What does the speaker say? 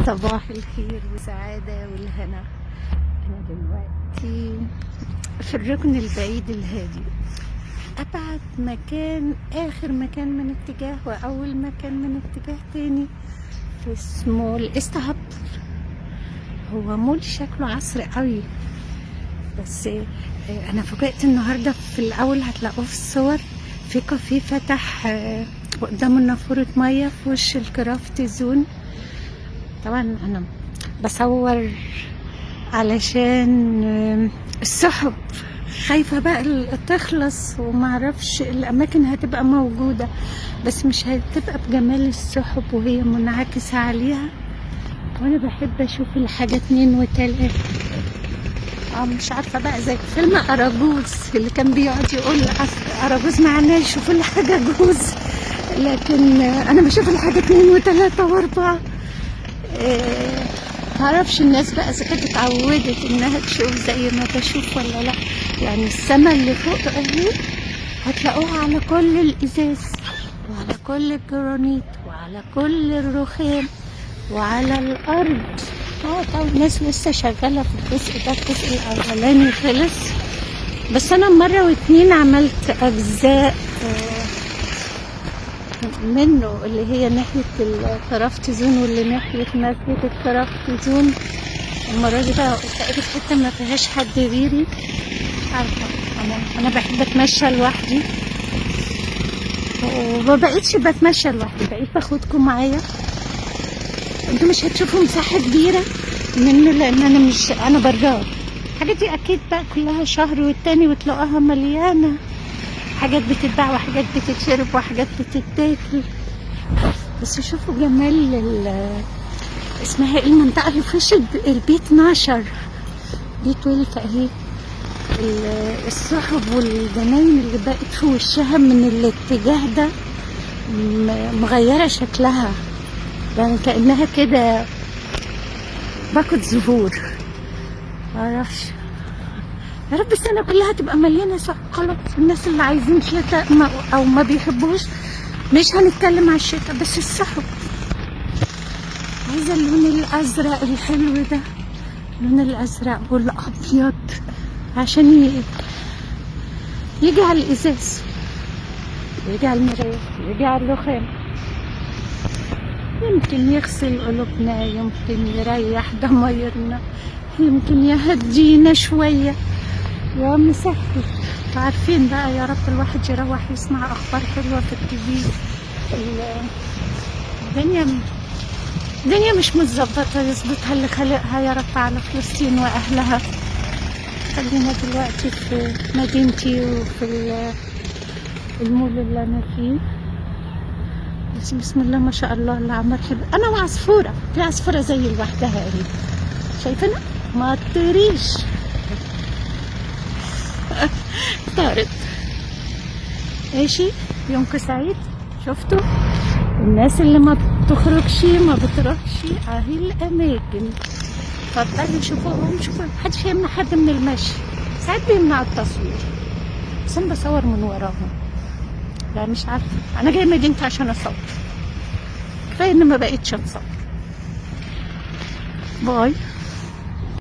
صباح الخير والسعادة والهنا. أنا دلوقتي في الركن البعيد الهادي، أبعد مكان، آخر مكان من اتجاه وأول مكان من اتجاه تاني في اسمه الايست هابتر. هو مول شكله عصري قوي، بس أنا فوجئت النهاردة في الأول هتلاقوه في الصور في كافيه فتح قدامه نافورة مية في وش الكرافت زون. طبعا انا بصور علشان السحب، خايفة بقى تخلص ومعرفش الاماكن هتبقى موجودة، بس مش هتبقى بجمال السحب وهي منعكسة عليها، وانا بحب اشوف الحاجة 2 و3. مش عارفة بقى زي فيلم اراجوز اللي كان بيقعد يقول اراجوز معناه يشوفوا الحاجة جوز، لكن انا بشوف الحاجة 2 و3 و4. معرفش الناس بقى اذا كانت اتعودت انها تشوف زي ما بشوف ولا لا. يعني السما اللي فوق اهي هتلاقوها على كل الازاز وعلى كل الجرانيت وعلى كل الرخام وعلى الارض. طبعا الناس لسه شغاله في الجزء ده، الجزء الاولاني خلص، بس انا مرة و2 عملت اجزاء منه، اللي هي ناحية الكرافت زون واللي ناحية مركز الكرافت زون. المرة دي بقى قلت اجي في حتة ما فيهاش حد غيري. عارفة انا بحب اتمشى لوحدي، وما بقيتش بتمشى لوحدي، بقيت باخدكم معايا. انتوا مش هتشوفوا مساحة كبيرة منه لان انا براد. الحاجات دي اكيد بقى كلها شهر والتاني وتلاقوها مليانة حاجات بتتباع وحاجات بتتشرب وحاجات بتتاكل. بس شوفوا جمال اسمها ايه المنطقة اللي في وش البيت 12 بيت 12 اهي. السحب والجناين اللي بقت في وشها من الاتجاه ده مغيرة شكلها، يعني كأنها كده باكت زهور. معرفش، يا رب السنة كلها تبقى مليانة سحب. خلاص الناس اللي عايزين شتاء او ما بيحبوش مش هنتكلم على الشتاء، بس السحب. عايزة اللون الازرق الحلو ده، اللون الازرق والابيض عشان يجي على الازاز، يجي على المراية، يجي على الرخام، يمكن يغسل قلوبنا، يمكن يريح ضمايرنا، يمكن يهدينا شوية. يا مسهل. عارفين بقى، يا رب الواحد يروح يسمع اخبار حلوة في التلفزيون. الدنيا مش متظبطة، يظبطها اللي خلقها يا رب على فلسطين واهلها. خلينا دلوقتي في مدينتي وفي المول اللي انا فيه، بس بسم الله ما شاء الله اللي عمال حلو. انا وعصفورة، في عصفورة زي لوحدها اهي، شايفينها؟ ما تطيريش. طارت. ماشي، يومكم سعيد. شفتوا الناس اللي ما بتخرجش ما بتروحش اهي الاماكن، اتفضلوا شوفوهم. شوفوا محدش يمنع حد من المشي، ساعات بيمنع التصوير بس انا بصور من وراهم. لا مش عارفه، انا جايه مدينتي عشان اصور، كفايه ان ما بقيتش اتصور. باي.